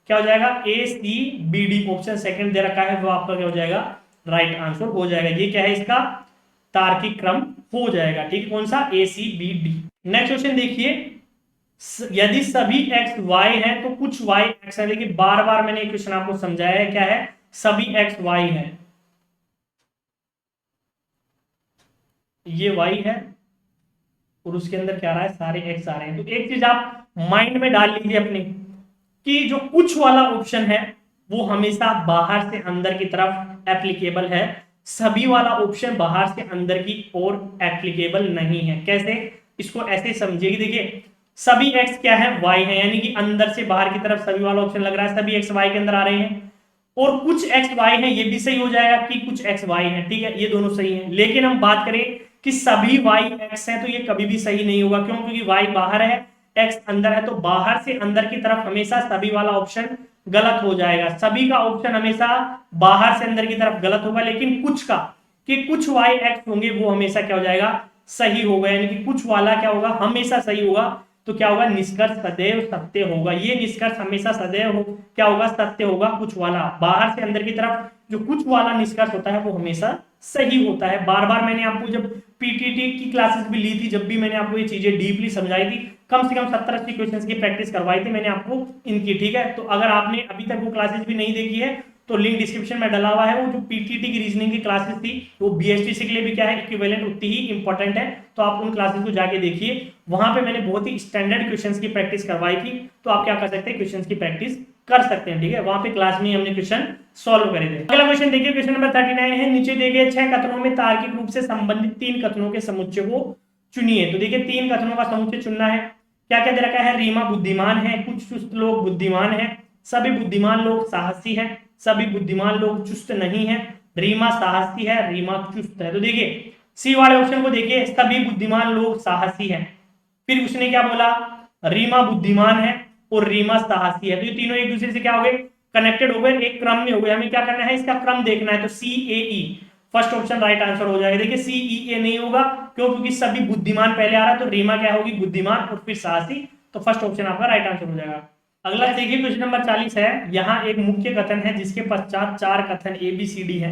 क्या हो जाएगा, A C B D, option second दे रखा है, वो आपका क्या हो जाएगा, राइट आंसर हो जाएगा। ये क्या है, इसका तार्किक क्रम हो जाएगा, ठीक है, कौन सा, A C B D. Next question देखिए, यदि सभी एक्स वाई है तो कुछ वाई एक्स है। देखिए बार बार मैंने क्वेश्चन आपको समझाया है, क्या है, सभी एक्स वाई है, ये वाई है और उसके अंदर क्या आ रहा है, सारे एक्स आ रहे हैं। तो एक चीज आप माइंड में डाल लीजिए अपने, कि जो कुछ वाला ऑप्शन है वो हमेशा बाहर से अंदर की तरफ एप्लीकेबल है, सभी वाला ऑप्शन बाहर से अंदर की ओर एप्लीकेबल नहीं है। कैसे, इसको ऐसे समझिए कि देखिए सभी एक्स क्या है, वाई है, यानी कि अंदर से बाहर की तरफ सभी वाला ऑप्शन लग रहा है, सभी एक्स वाई के अंदर आ रहे हैं। और कुछ एक्स वाई है, ये भी सही हो जाएगा कि कुछ एक्स वाई है, ठीक है, ये दोनों सही है। लेकिन हम बात करें कि सभी वाई एक्स है, तो ये कभी भी सही नहीं होगा। क्यों, क्योंकि वाई बाहर है, एक्स अंदर है, तो बाहर से अंदर की तरफ हमेशा सभी वाला ऑप्शन गलत हो जाएगा। सभी का ऑप्शन हमेशा बाहर से अंदर की तरफ गलत होगा, लेकिन कुछ का, कि कुछ वाई एक्स होंगे वो हमेशा क्या हो जाएगा, सही होगा, यानी कि कुछ वाला क्या होगा, हमेशा सही होगा। तो क्या होगा, निष्कर्ष सदैव सत्य होगा। ये निष्कर्ष हमेशा सदैव क्या होगा, सत्य होगा। कुछ वाला बाहर से अंदर की तरफ जो कुछ वाला निष्कर्ष होता है वो हमेशा सही होता है। बार बार मैंने आपको जब पीटीटी की क्लासेस भी ली थी, जब भी मैंने आपको ये चीजें डीपली समझाई थी, कम से कम 70-80 क्वेश्चंस की प्रैक्टिस करवाई थी मैंने आपको इनकी, ठीक है। तो अगर आपने अभी तक वो क्लासेस भी नहीं देखी है तो लिंक डिस्क्रिप्शन में डला हुआ है। वो जो पीटीटी की रीजनिंग की क्लासेस थी वो बीएसटीसी के लिए भी क्या है, इक्विवेलेंट उतनी ही इंपॉर्टेंट है। तो आप उन क्लासेस को जाके देखिए, वहां पे मैंने बहुत ही स्टैंडर्ड क्वेश्चंस की प्रैक्टिस करवाई थी। तो आप क्या कर सकते हैं, क्वेश्चंस की प्रैक्टिस कर सकते हैं, ठीक है। वहां पे क्लास में हमने क्वेश्चन सॉल्व करे थे। अगला क्वेश्चन देखिए, क्वेश्चन नंबर 39 है, नीचे दिए गए 6 कथनों में तार्किक रूप से संबंधित 3 कथनों के समुच्चय को चुनिए। तो देखिए 3 कथनों का समुच्चय चुनना है। क्या क्या दे रखा है, रीमा बुद्धिमान है, कुछ चुस्त लोग बुद्धिमान है, सभी बुद्धिमान लोग साहसी है, सभी बुद्धिमान लोग चुस्त नहीं है, रीमा साहसी है, रीमा चुस्त है। तो देखिए सी वाले ऑप्शन को देखिए, सभी बुद्धिमान लोग साहसी है, फिर उसने क्या बोला, रीमा बुद्धिमान है और रीमा साहसी है। तो ये तीनों एक दूसरे से क्या हो गए, कनेक्टेड हो गए, एक क्रम में हो गए। हमें क्या करना है, इसका क्रम देखना है। तो सी ए ई, फर्स्ट ऑप्शन राइट आंसर हो जाएगा। देखिए सी ई ए नहीं होगा, क्यों, क्योंकि सभी बुद्धिमान पहले आ रहा है, तो रीमा क्या होगी, बुद्धिमान और फिर साहसी। तो फर्स्ट ऑप्शन आपका राइट आंसर हो जाएगा। अगला देखिए क्वेश्चन नंबर 40 है, यहाँ एक मुख्य कथन है जिसके पश्चात 4 कथन ए बी सी डी है।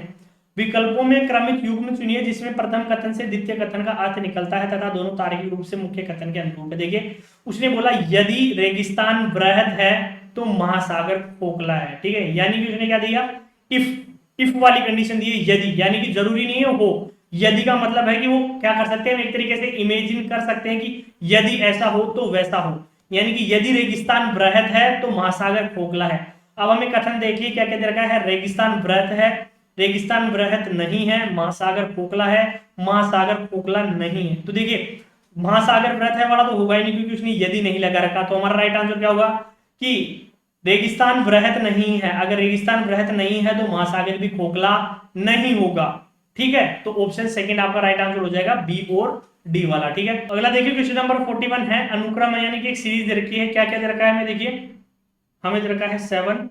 विकल्पों में क्रमिक युग्म चुनिए जिसमें प्रथम कथन से द्वितीय कथन का अर्थ निकलता है तथा दोनों तार्किक रूप से मुख्य कथन के अनुरूप है। देखिए उसने बोला यदि रेगिस्तान वृहद है तो महासागर खोखला है, ठीक है। यानी कि उसने क्या दिया, इफ वाली कंडीशन दी है, यदि, यानी कि जरूरी नहीं है हो। यदि का मतलब है कि वो क्या कर सकते हैं, एक तरीके से इमेजिन कर सकते हैं कि यदि ऐसा हो तो वैसा हो, यानी कि यदि रेगिस्तान वृहद है तो महासागर खोखला है। अब हमें कथन देखिए क्या क्या दे रखा है, रेगिस्तान वृहद है, रेगिस्तान वृहद नहीं है, महासागर खोखला है, महासागर खोखला नहीं है। तो देखिए महासागर वृहद है वाला तो होगा ही नहीं, क्योंकि उसने यदि नहीं लगा रखा। तो हमारा राइट आंसर क्या होगा कि रेगिस्तान वृहद नहीं है। अगर रेगिस्तान वृहद नहीं है तो महासागर भी खोखला नहीं होगा, ठीक है। तो ऑप्शन सेकंड आपका राइट आंसर हो जाएगा, बी और डी वाला, ठीक है। अगला देखिए क्वेश्चन नंबर 41 है, अनुक्रम है, यानी कि एक सीरीज दे रखी है। क्या क्या दे रखा है हमें, देखिए हमें दे रखा है 7,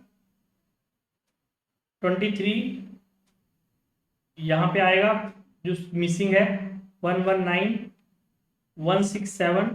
23, यहां पे आएगा जो मिसिंग है 119, 167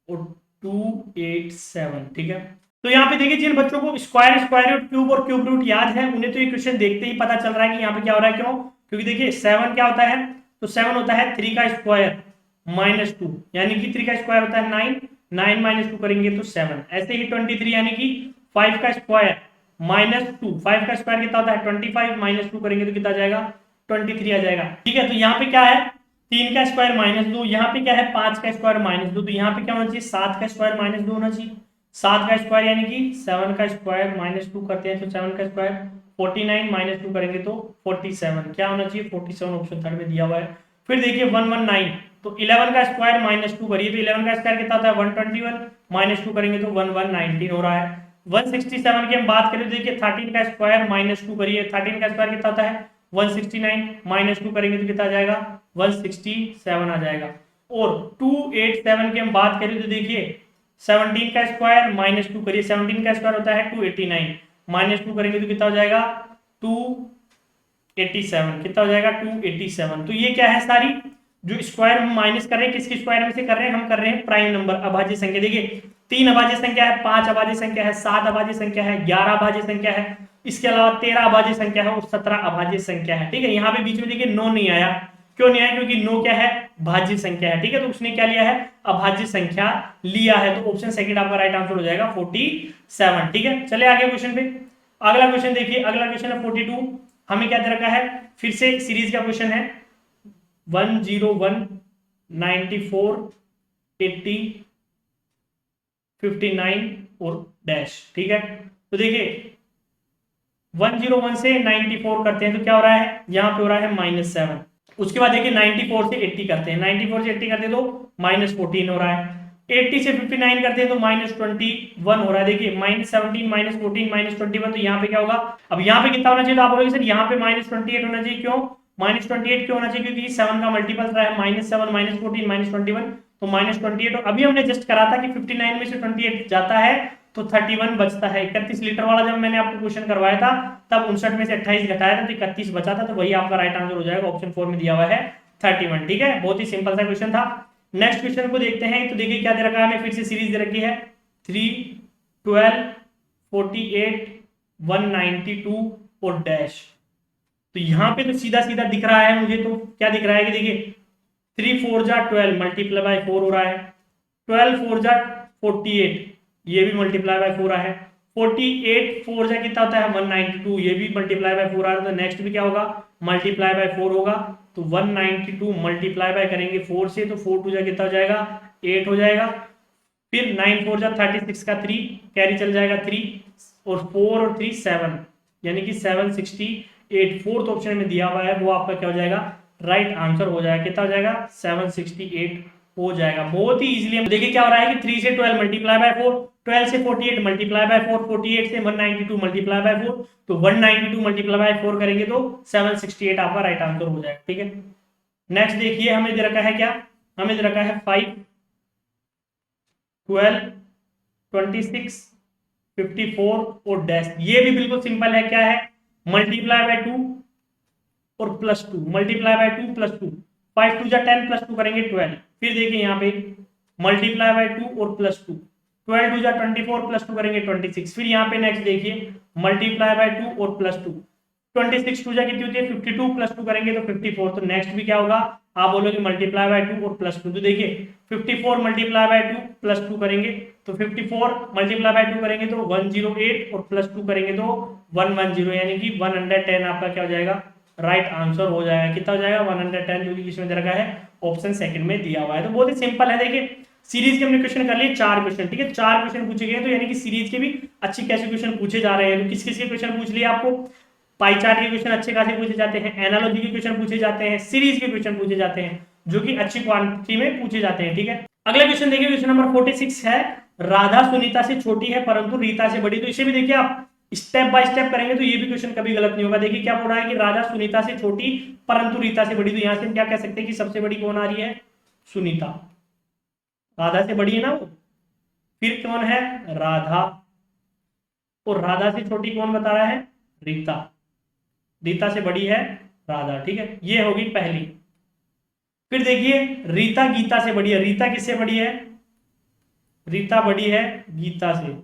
और 287, ठीक है। तो यहाँ पे देखिए जिन बच्चों को स्क्वायर, स्क्वायर रूट, क्यूब और क्यूब रूट याद है उन्हें तो ये क्वेश्चन देखते ही पता चल रहा है कि यहाँ पे क्या हो रहा है। क्यों, क्योंकि देखिए 7 क्या होता है, तो 7 होता है 3 का स्क्वायर माइनस 2, यानी कि 3 का स्क्वायर होता है 9, 9 माइनस 2 करेंगे तो 7। ऐसे ही 23 यानी कि 5 का स्क्वायर माइनस 2, 5 का स्क्वायर कितना होता है 25, माइनस 2 करेंगे तो कितना आ जाएगा 23 आ जाएगा, ठीक है। तो यहाँ पे क्या है 3 का स्क्वायर माइनस 2, यहाँ पे क्या है 5 का स्क्वायर माइनस 2, तो यहाँ पे क्या होना चाहिए 7 का स्क्वायर माइनस 2 होना चाहिए। 7 का स्क्वायर यानी कि 7 का स्क्वायर माइनस 2 करते हैं तो 7 का स्क्वायर 49 माइनस 2 करेंगे तो 47, क्या होना चाहिए 47, ऑप्शन थर्ड में दिया हुआ है फिर देखिए 119, तो 11 का स्क्वायर माइनस 2 करिए, तो 11 का स्क्वायर कितना होता है 121, माइनस 2 करेंगे तो 1119 हो रहा है। 167 की हम बात करें, देखिए 13 का स्क्वायर माइनस 2 करिए, 13 का स्क्वायर कितना होता है 169, माइनस 2 करेंगे तो कितना आ जाएगा 167 आ जाएगा। और 287 की हम बात करें तो देखिए 17 का स्क्वायर माइनस 2 करिए, 17 का स्क्वायर होता है 289, माइनस 2 करेंगे तो कितना हो जाएगा 287, कितना हो जाएगा 287। तो ये क्या है, सारी जो स्क्वायर हम माइनस कर रहे हैं किसके स्क्वायर में से कर रहे हैं, हम कर रहे हैं प्राइम नंबर अभाज्य संख्या। देखिए 3 अभाज्य संख्या है, 5 अभाज्य संख्या है, 7 अभाज्य संख्या है, 11 अभाज्य संख्या है, इसके अलावा 13 अभाज्य संख्या है और 17 अभाज्य संख्या है। ठीक है, यहाँ पे बीच में देखिए 9 नहीं आया, क्यों नहीं आया, क्योंकि 9 क्या है भाज्य संख्या है। ठीक है, तो उसने क्या लिया है अभाज्य संख्या लिया है, तो ऑप्शन सेकंड आपका राइट आंसर हो जाएगा 47। ठीक है, चले आगे क्वेश्चन पे। अगला क्वेश्चन देखिए, अगला क्वेश्चन है 42, हमें क्या दे रखा है, फिर से सीरीज का क्वेश्चन है 101, 94, 80, 59 और डैश। ठीक है, तो देखिए 101 से 94 करते हैं तो क्या हो रहा है, यहां पे हो रहा है -7। उसके बाद देखिए 94 से 80 करते हैं, 94 से 80 करते हैं तो -14 हो रहा है। 80 से 59 करते हैं तो -21 हो रहा है। देखिए -17, -14, -21, तो यहाँ पे क्या होगा, अब यहाँ पे कितना होना चाहिए, तो आप बोलोगे सर यहाँ पे -28 होना चाहिए, क्यों -28 क्यों होना चाहिए, क्योंकि 7 का मल्टीपल रहा है -7, -14, -21, तो -28। अभी हमने जस्ट करा था कि 59 में से 28 जाता है तो 31 बचता है। 31 लीटर वाला जब मैंने आपको क्वेश्चन करवाया था तब 59 में से 28 घटाया था तो 31 बचा था, तो वही आपका राइट आंसर हो जाएगा, ऑप्शन 4 में दिया हुआ है 31। ठीक है, बहुत ही सिंपल सा क्वेश्चन था। नेक्स्ट क्वेश्चन को देखते हैं, तो देखिए क्या दे रखा है हमें, फिर से सीरीज दे रखी है 3, 12, 48, 192 और डैश। तो यहाँ पे तो सीधा सीधा दिख रहा है मुझे, तो क्या दिख रहा है कि देखिए 3 4 जा 12 मल्टीप्लाई बाय 4 हो रहा है, 12 4 जा 48, ये भी मल्टीप्लाई बाय 4 है, 48 4 जा कितना होता है 192, ये भी मल्टीप्लाई बाय 4 आ रहा है, तो नेक्स्ट भी क्या होगा मल्टीप्लाई बाय 4 होगा, तो 192 मल्टीप्लाई बाय करेंगे 4 से, तो 4 2 जा कितना हो जाएगा 8 हो जाएगा। फिर 9 4 जा 36 का 3 कैरी चल जाएगा 3, और 4 और 3 7, यानी कि 768 फोर्थ ऑप्शन में दिया हुआ है, वो आपका क्या हो जाएगा राइट आंसर हो जाएगा, कितना हो जाएगा 768 हो जाएगा। बहुत ही इजीली हम देखिए क्या हो रहा है कि 3 से 12 मल्टीप्लाई बाय 4, 12 से 48 मल्टीप्लाई बाय 4, 48 से 192 मल्टीप्लाई बाय 4, तो 192 मल्टीप्लाई बाय 4 करेंगे तो 768 आपका राइट आंसर हो जाएगा। ठीक है, नेक्स्ट देखिए हमें दे रखा है क्या, हमें दे रखा है 5, 12, 26, 54 और डैश। ये भी बिल्कुल सिंपल है, क्या है मल्टीप्लाई बाय 2 और +2, मल्टीप्लाई बाय 2 +2, 5 2 जा 10 +2 करेंगे 12। फिर देखिए यहाँ पे मल्टीप्लाई बाय 2 और +2, 12 2 जा 24 +2 करेंगे 26। फिर यहाँ पे नेक्स्ट देखिए मल्टीप्लाई बाय 2 और +2, 26 2 जा कितनी होती है 52 +2 करेंगे तो 54, तो नेक्स्ट भी क्या होगा आप बोलोगे मल्टीप्लाई बाय 2 और +2, तो देखिए 54 मल्टीप्लाई बाय 2 +2 करेंगे तो 54 मल्टीप्लाई बाय 2 करेंगे तो 108 और +2 करेंगे तो 110, यानी कि 110 आपका क्या हो जाएगा राइट आंसर हो जाएगा। कितना हो जाएगा 110, जो कि किसमें दे रखा है ऑप्शन सेकंड में दिया हुआ है। तो बहुत ही सिंपल है, देखिए सीरीज के हमने क्वेश्चन कर लिए 4 क्वेश्चन। ठीक है, 4 क्वेश्चन पूछे गए, तो यानी कि सीरीज के भी अच्छी कैसे क्वेश्चन पूछे जा रहे हैं। तो किस किस के क्वेश्चन पूछ लिए आपको, पाई चार्ट के क्वेश्चन अच्छे खासे पूछे जाते हैं, एनालॉजी के क्वेश्चन पूछे जाते हैं, सीरीज के क्वेश्चन पूछे जाते हैं, जो कि अच्छी क्वांटिटी में पूछे जाते हैं। ठीक है, अगला क्वेश्चन देखिए, क्वेश्चन नंबर 46 है, राधा सुनीता से छोटी है परंतु रीता से बड़ी। तो इसे भी देखिए आप स्टेप बाय स्टेप करेंगे तो ये भी क्वेश्चन कभी गलत नहीं होगा। देखिए क्या बोल रहा है कि राधा सुनीता से छोटी परंतु रीता से बड़ी, तो यहां से हम क्या कह सकते हैं कि सबसे बड़ी कौन आ रही है सुनीता, राधा से बड़ी है ना वो, फिर कौन है राधा, और राधा से छोटी कौन बता रहा है रीता, रीता से बड़ी है राधा। ठीक है, ये होगी पहली। फिर देखिए रीता गीता से बड़ी है, रीता किससे बड़ी है, रीता बड़ी है गीता से,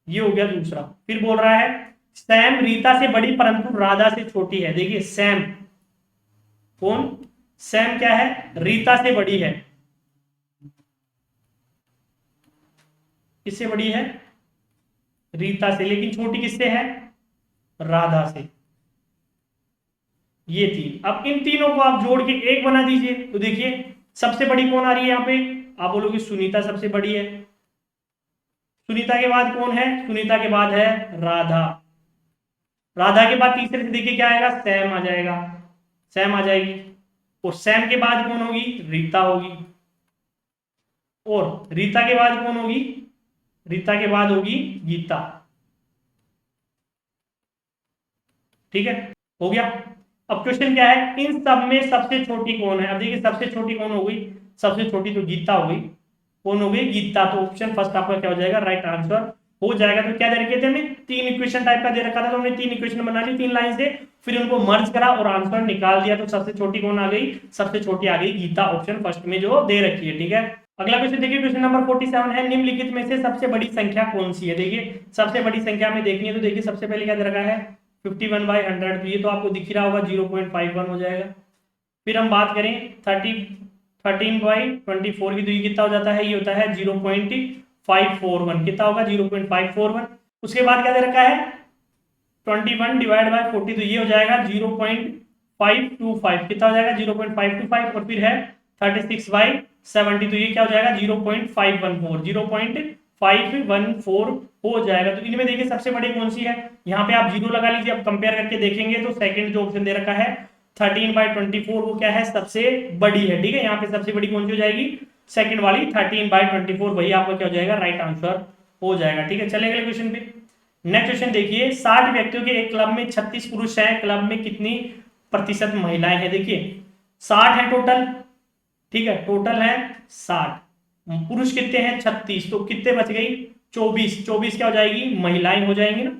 ये हो गया दूसरा। फिर बोल रहा है सैम रीता से बड़ी परंतु राधा से छोटी है। देखिए सैम कौन, सैम क्या है रीता से बड़ी है, किससे बड़ी है रीता से, लेकिन छोटी किससे है राधा से। ये थी, अब इन तीनों को आप जोड़ के एक बना दीजिए, तो देखिए सबसे बड़ी कौन आ रही है यहाँ पे, आप बोलोगे सुनीता सबसे बड़ी है, सुनीता के बाद कौन है, सुनीता के बाद है राधा, राधा के बाद तीसरे से देखिए क्या आएगा सैम आ जाएगा, सैम आ जाएगी। और सैम के बाद कौन होगी? रीता होगी। और रीता के बाद कौन होगी? रीता के बाद होगी गीता। ठीक है, हो गया। अब क्वेश्चन क्या है, इन सब में सबसे छोटी कौन है? अब देखिए सबसे छोटी कौन हो गई? सबसे छोटी तो गीता हो गई। कौन हो गई? गीता। तो ऑप्शन फर्स्ट आपका क्या हो जाएगा? राइट आंसर हो जाएगा। तो क्या दे रखे थे हमें? तीन इक्वेशन टाइप का दे रखा था, तो हमने तीन इक्वेशन बना ली 3 लाइन से, फिर उनको मर्ज करा और आंसर निकाल दिया। तो सबसे छोटी कौन आ गई? सबसे छोटी आ गई गीता, ऑप्शन फर्स्ट में जो दे रखी है। ठीक है, अगला क्वेश्चन देखिए, क्वेश्चन नंबर 47 है, निम्नलिखित में से सबसे बड़ी संख्या कौन सी है? देखिए सबसे बड़ी संख्या में देखनी है तो देखिए सबसे पहले क्या दे रखा है? 51/100। तो ये तो आपको दिख ही रहा होगा, 0.51 हो जाएगा। फिर हम बात करें 13/24 की, तो ये कितना हो जाता है? ये होता है 0.541। कितना होगा? 0.541। उसके बाद क्या दे रखा है? 21/40, तो ये हो जाएगा 0.525। कितना हो जाएगा? 0.525। और फिर है 36/70, तो ये क्या हो जाएगा? 0.514। 0.514 हो जाएगा। तो इनमें देखिए सबसे बड़ी कौन सी है? यहाँ पे आप जीरो लगा लीजिए। अब कंपेयर करके देखेंगे तो सेकंड जो ऑप्शन दे रखा है 13/24, वो क्या है? सबसे बड़ी है। ठीक है, यहाँ पे सबसे बड़ी कौन सी हो जाएगी? सेकंड वाली 13/24, वही आपका क्या हो जाएगा? राइट आंसर हो जाएगा। ठीक है, चले अगले क्वेश्चन पे। नेक्स्ट क्वेश्चन देखिए, 60 व्यक्तियों के एक क्लब में 36 पुरुष हैं, क्लब में कितनी प्रतिशत महिलाएं हैं? देखिए 60 है टोटल। ठीक है, टोटल है 60, पुरुष कितने हैं? 36, तो कितने बच गई? 24। 24 क्या हो जाएगी? महिलाएं हो जाएंगी ना।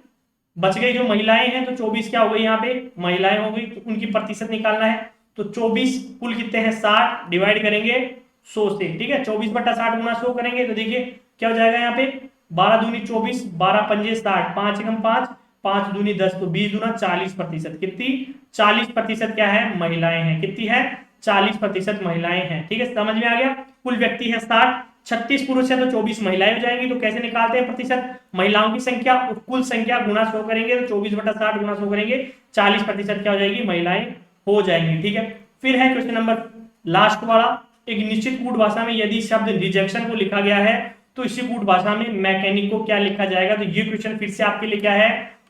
बच गई जो महिलाएं हैं, तो 24 क्या हो गई? यहाँ पे महिलाएं हो गई, तो उनकी प्रतिशत निकालना है। तो 24 कुल कितने हैं? 60, डिवाइड करेंगे 100 से। ठीक है, 24/60 गुना 100 करेंगे तो देखिए क्या हो जाएगा? यहाँ पे 12 दूनी 24, 12 पंजे 60, 5 एकम 5, 5 दूनी 10, तो 20 दूना 40%। कितनी? 40% क्या है? महिलाएं हैं। कितनी है? 40% महिलाएं हैं। ठीक है, समझ में आ गया। कुल व्यक्ति है 60, 36 पुरुष है तो 24 महिलाएं हो जाएंगी। तो कैसे निकालते हैं प्रतिशत? महिलाओं की संख्या और कुल संख्या गुना 100 करेंगे, तो 24/60 गुना 100 करेंगे, 40% क्या हो जाएगी? महिलाएं हो जाएंगी। ठीक है, फिर है क्वेश्चन नंबर लास्ट वाला, एक निश्चित कूट भाषा में यदि शब्द रिजेक्शन को लिखा गया है तो इसी कूट भाषा में मैकेनिक को क्या लिखा जाएगा? तो ये क्वेश्चन फिर से आपके लिए क्या है?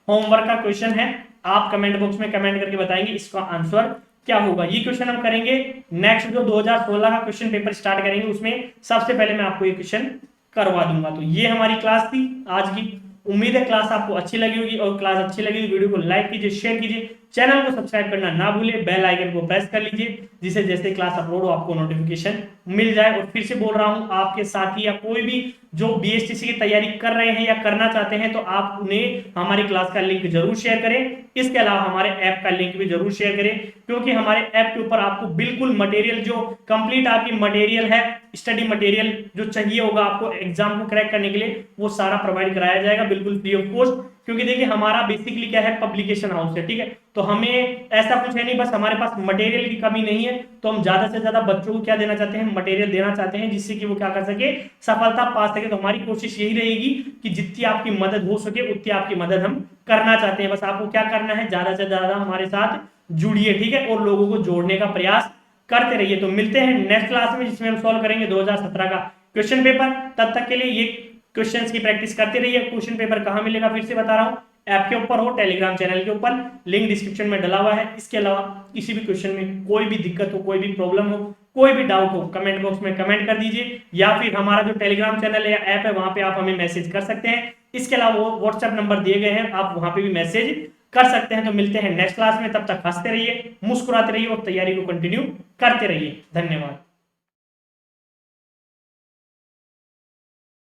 होमवर्क का क्वेश्चन है। आप कमेंट बॉक्स में कमेंट करके बताएंगे इसका आंसर क्या होगा। ये क्वेश्चन हम करेंगे नेक्स्ट जो 2016 का क्वेश्चन पेपर स्टार्ट करेंगे, उसमें सबसे पहले मैं आपको ये क्वेश्चन करवा दूंगा। तो ये हमारी क्लास थी आज की। उम्मीद है क्लास आपको अच्छी लगी होगी, और क्लास अच्छी लगी तो वीडियो को लाइक कीजिए, शेयर कीजिए, चैनल को सब्सक्राइब करना ना भूलिए, बेल आइकन को प्रेस कर लीजिए, जिससे जैसे क्लास अपलोड हो आपको नोटिफिकेशन मिल जाए। और फिर से बोल रहा हूं, आपके साथी या कोई भी जो बीएसटीसी की तैयारी कर रहे हैं या करना चाहते हैं, तो आप उन्हें हमारी क्लास का लिंक जरूर शेयर करें। इसके अलावा हमारे ऐप का लिंक भी जरूर शेयर करें, क्योंकि हमारे ऐप के ऊपर आपको बिल्कुल मटेरियल जो कंप्लीट आपकी मटेरियल है, स्टडी मटेरियल जो चाहिए होगा आपको एग्जाम को क्रैक करने के लिए, वो सारा प्रोवाइड कराया जाएगा बिल्कुल फ्री ऑफ कॉस्ट। क्योंकि देखिए हमारा बेसिकली क्या है? पब्लिकेशन हाउस है। ठीक है, तो हमें ऐसा कुछ है नहीं, बस हमारे पास मटेरियल की कमी नहीं है, तो हम ज्यादा से ज्यादा बच्चों को क्या देना चाहते हैं? मटेरियल देना चाहते हैं, जिससे कि वो क्या कर सके? सफलता पा सके। तो हमारी कोशिश यही रहेगी कि जितनी आपकी मदद हो सके उतनी आपकी मदद हम करना चाहते हैं। बस आपको क्या करना है? ज्यादा से ज्यादा हमारे साथ जुड़िए। ठीक है, और लोगों को जोड़ने का प्रयास करते रहिए। तो मिलते हैं नेक्स्ट क्लास में, जिसमें हम सॉल्व करेंगे 2017 का क्वेश्चन पेपर। तब तक के लिए ये क्वेश्चंस की प्रैक्टिस करते रहिए। क्वेश्चन पेपर कहां मिलेगा? फिर से बता रहा हूं, ऐप के ऊपर हो, टेलीग्राम चैनल के ऊपर, लिंक डिस्क्रिप्शन में डला हुआ है। इसके अलावा किसी भी क्वेश्चन में कोई भी दिक्कत हो, कोई भी प्रॉब्लम हो, कोई भी डाउट हो, कमेंट बॉक्स में कमेंट कर दीजिए, या फिर हमारा जो टेलीग्राम चैनल है या ऐप है, वहां पे आप हमें मैसेज कर सकते हैं। इसके अलावा व्हाट्सएप नंबर दिए गए हैं, आप वहां पे भी मैसेज कर सकते हैं। तो मिलते हैं नेक्स्ट क्लास में, तब तक हंसते रहिए, मुस्कुराते रहिए और तैयारी को कंटिन्यू करते रहिए। धन्यवाद।